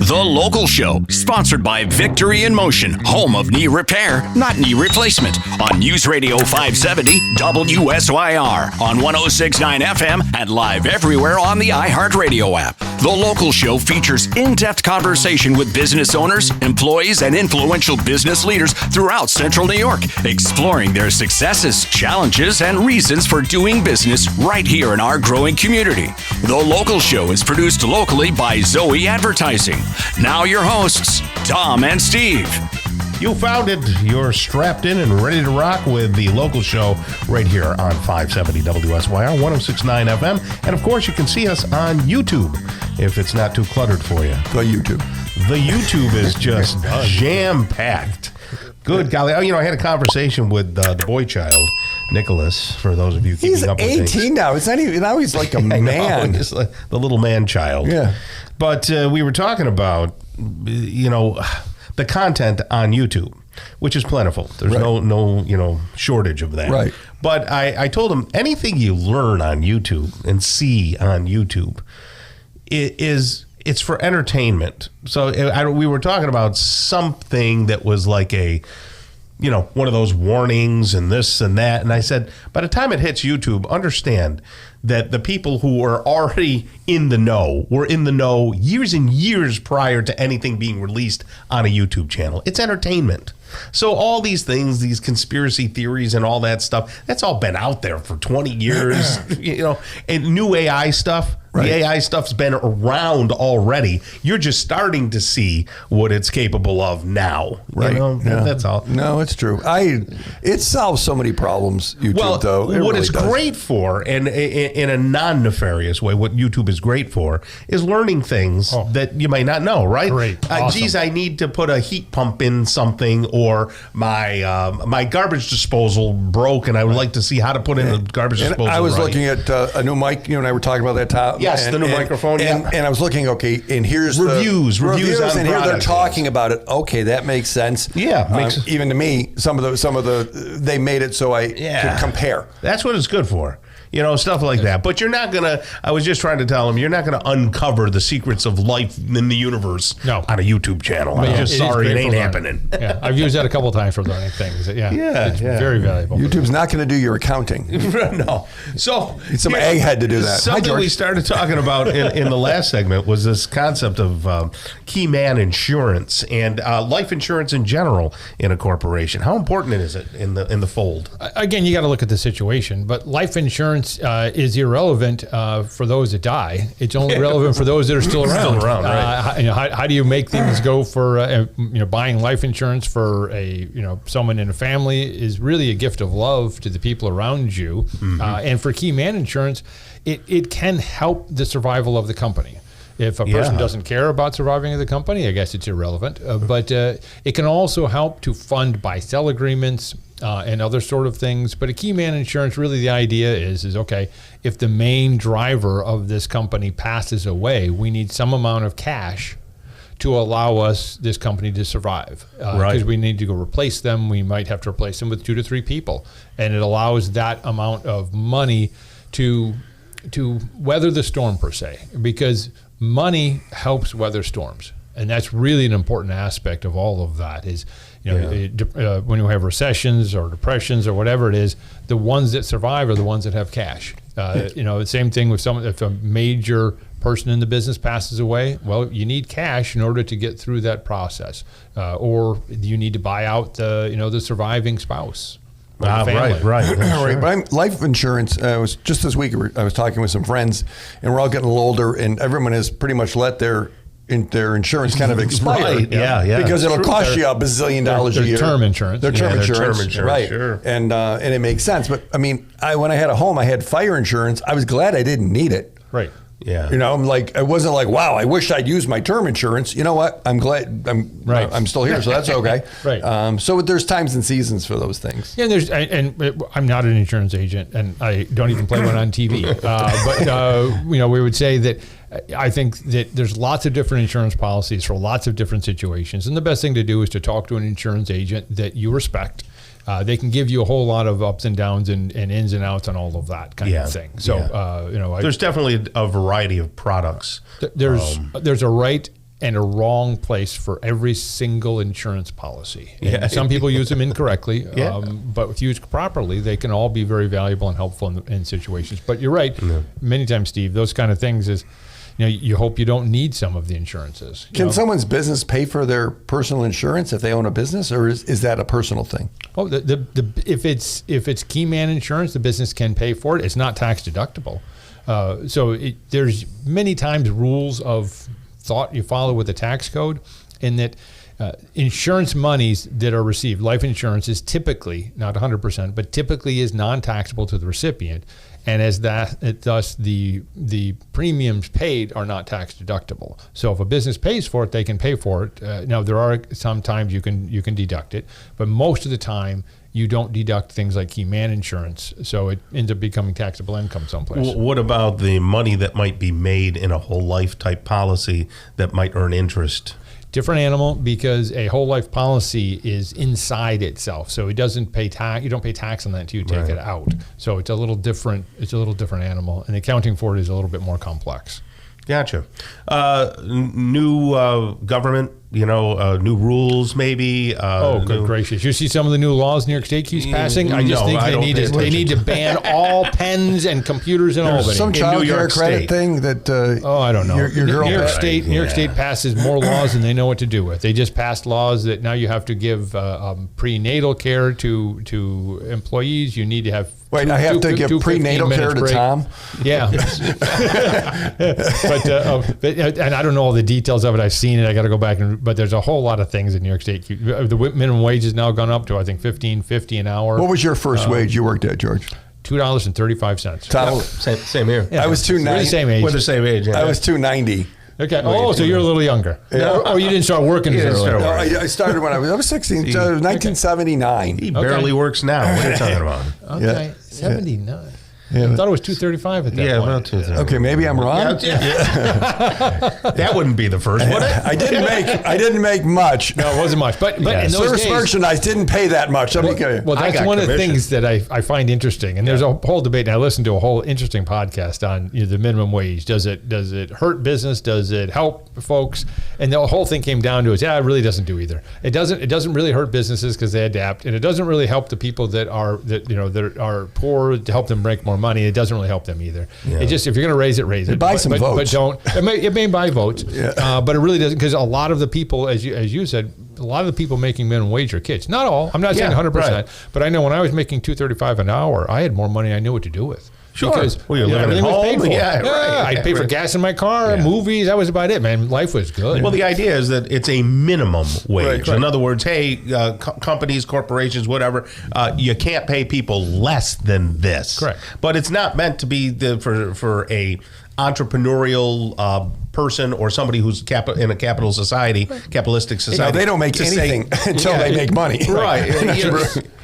The Local Show, sponsored by Victory in Motion, home of knee repair, not knee replacement, on News Radio 570 WSYR, on 106.9 FM, and live everywhere on the iHeartRadio app. The Local Show features in-depth conversation with business owners, employees, and influential business leaders throughout Central New York, exploring their successes, challenges, and reasons for doing business right here in our growing community. The Local Show is produced locally by Zoe Advertising. Now your hosts, Tom and Steve. You found it. You're strapped in and ready to rock with The Local Show right here on 570 WSYR, 106.9 FM. And, of course, you can see us on YouTube if it's not too cluttered for you. The YouTube. The YouTube is just jam-packed. Good golly. You know, I had a conversation with the boy child, Nicholas, for those of you keeping up with things. He's 18 now. It's not even, now he's like a man. He's like the little man child. Yeah. But we were talking about, you know, the content on YouTube, which is plentiful. There's no shortage of that. Right. But I told him anything you learn on YouTube and see on YouTube it's for entertainment. So we were talking about something that was like one of those warnings and this and that. And I said, by the time it hits YouTube, understand that the people who are already in the know were in the know years and years prior to anything being released on a YouTube channel. It's entertainment. So all these things, these conspiracy theories and all that stuff, that's all been out there for 20 years, and new AI stuff. Right. The AI stuff's been around already. You're just starting to see what it's capable of now. Right. That's all. No, it's true. It solves so many problems, YouTube, though. What it's great for, and in a non-nefarious way, what YouTube is great for, is learning things that you might not know, right? Great. Awesome. Geez, I need to put a heat pump in something, or my garbage disposal broke, and I would like to see how to put in a garbage disposal. I was looking at a new mic. You and I were talking about that, Tom. Yes, the new microphone. And I was looking, and here's reviews on and here they're talking yes. about it. Okay, that makes sense. Yeah, even to me, some of the they made it so I could compare. That's what it's good for. Stuff like that. But you're not going to, I was just trying to tell him, you're not going to uncover the secrets of life in the universe on a YouTube channel. I'm just sorry, it ain't happening. Yeah, I've used that a couple of times for learning things. It's very valuable. YouTube's not going to do your accounting. No. So, need some egghead to do that. Something we started talking about in the last segment was this concept of key man insurance and life insurance in general in a corporation. How important is it in the fold? Again, you got to look at the situation, but life insurance is irrelevant for those that die. It's only relevant for those that are still around. Right. How do you make things go for buying life insurance for someone in a family is really a gift of love to the people around you. Mm-hmm. And for key man insurance, it can help the survival of the company. If a person doesn't care about surviving the company, I guess it's irrelevant. But it can also help to fund buy-sell agreements and other sort of things. But a key man insurance, really the idea is okay, if the main driver of this company passes away, we need some amount of cash to allow this company to survive. Because we need to go replace them. We might have to replace them with 2 to 3 people. And it allows that amount of money to weather the storm, per se, because money helps weather storms. And that's really an important aspect of all of that is, when you have recessions or depressions or whatever it is, the ones that survive are the ones that have cash. The same thing with if a major person in the business passes away, well, you need cash in order to get through that process. Or you need to buy out the surviving spouse. Right. Sure. But life insurance, was just this week, I was talking with some friends, and we're all getting a little older, and everyone has pretty much let their insurance kind of expire. Yeah. Because it'll cost you $1 bazillion a year. Term insurance. Their term insurance, right. Sure. And it makes sense. But, I mean, when I had a home, I had fire insurance. I was glad I didn't need it. Right. Yeah. I'm like, I wasn't like, wow, I wish I'd used my term insurance. You know what? I'm glad I'm still here, so that's okay. Right. So there's times and seasons for those things. Yeah, and I'm not an insurance agent, and I don't even play one on TV. But we would say that I think that there's lots of different insurance policies for lots of different situations, and the best thing to do is to talk to an insurance agent that you respect. They can give you a whole lot of ups and downs and ins and outs and all of that kind of thing. So, there's definitely a variety of products. There's a right and a wrong place for every single insurance policy. And some people use them incorrectly, but if used properly, they can all be very valuable and helpful in situations. But you're right. Many times, Steve, those kind of things is, you hope you don't need some of the insurances. Can someone's business pay for their personal insurance if they own a business, or is that a personal thing? Oh, if it's key man insurance, the business can pay for it. It's not tax deductible. There's many times rules of thought you follow with the tax code, in that insurance monies that are received, life insurance is typically, not 100%, but typically is non-taxable to the recipient. And thus the premiums paid are not tax deductible. So if a business pays for it, they can pay for it. Now there are sometimes you can deduct it, but most of the time you don't deduct things like key man insurance. So it ends up becoming taxable income someplace. What about the money that might be made in a whole life type policy that might earn interest? Different animal, because a whole life policy is inside itself, so it doesn't pay tax. You don't pay tax on that until you take it out. So it's a little different. It's a little different animal, and accounting for it is a little bit more complex. Gotcha. New government, new rules maybe. Good gracious! You see some of the new laws New York State keeps passing. I just think they need to ban all pens and computers in Albany. Some child care credit thing that. I don't know. Your girl New York State passes more laws than they know what to do with. They just passed laws that now you have to give prenatal care to employees. You need to have. Wait, I have to give prenatal care to Tom? Yeah. But I don't know all the details of it. I've seen it. I got to go back but there's a whole lot of things in New York State. The minimum wage has now gone up to, I think, $15.50 an hour. What was your first wage you worked at, George? $2.35. Tom, same here. I was $2.90. We're the same age. We're the same age. Yeah. I was $2.90. Okay. Oh, so you're a little younger. Yeah. Or you didn't start working as early. No, I started when I was 16. 1979. He barely works now. What are you talking about? Okay. 79. Yeah, I thought it was $2.35 at that point. Yeah, about $2.35. Okay, maybe I'm wrong. That wouldn't be the first, would it? I didn't make much. No, it wasn't much. But in those service days, merchandise didn't pay that much. Well, that's one of the things that I find interesting. And there's a whole debate. And I listened to a whole interesting podcast on the minimum wage. Does it hurt business? Does it help folks? And the whole thing came down to it really doesn't do either. It doesn't really hurt businesses because they adapt, and it doesn't really help the people that are poor to help them make more money. It doesn't really help them either. Yeah. It just, if you're going to raise it. Buy some votes. But don't. It may buy votes, but it really doesn't, because a lot of the people, as you said, a lot of the people making minimum wage are kids. Not all. I'm not saying 100%, but I know when I was making $2.35 an hour, I had more money I knew what to do with. Sure. Because you're living everything at home. was paid for. Yeah, right. I'd pay for gas in my car, movies. That was about it, man. Life was good. Well, the idea is that it's a minimum wage. Right. In other words, hey, companies, corporations, whatever, you can't pay people less than this. Correct. But it's not meant to be for a entrepreneurial person or somebody who's in a capitalistic society. They don't make anything until they make money. Right.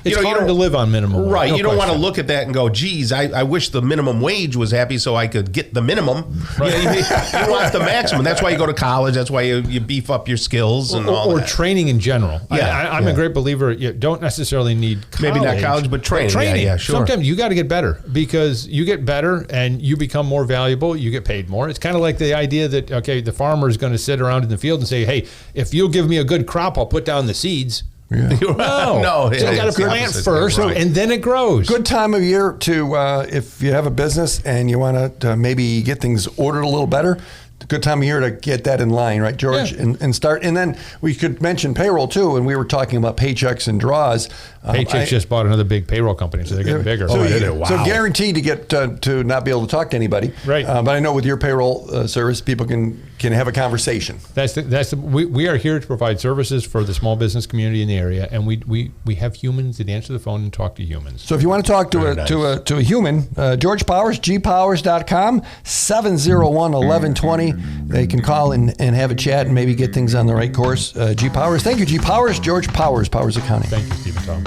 It's hard to live on minimum wage. Right. You don't want to look at that and go, geez, I wish the minimum wage was happy so I could get the minimum. Right. You want the maximum. That's why you go to college. That's why you beef up your skills and all that. Or training in general. Yeah. I'm a great believer. You don't necessarily need college. Maybe not college, but training. Yeah, sure. Sometimes you got to get better, because you get better and you become more valuable. You get paid more. It's kind of like the idea that, the farmer is going to sit around in the field and say, hey, if you'll give me a good crop, I'll put down the seeds. Yeah. No. So you got to plant first, and then it grows. Good time of year to, if you have a business and you want to maybe get things ordered a little better, good time of year to get that in line, right, George? Yeah. And start. And then we could mention payroll too. And we were talking about paychecks and draws. Paychecks just bought another big payroll company, so they're getting bigger. So guaranteed to get to not be able to talk to anybody. Right. But I know with your payroll service, people can have a conversation. We are here to provide services for the small business community in the area, and we have humans that answer the phone and talk to humans. So if you want to talk to a human, George Powers, gpowers.com, 701-1120. They can call and have a chat and maybe get things on the right course. G Powers. Thank you, G Powers. George Powers, Powers Accounting. Thank you, Stephen Tom.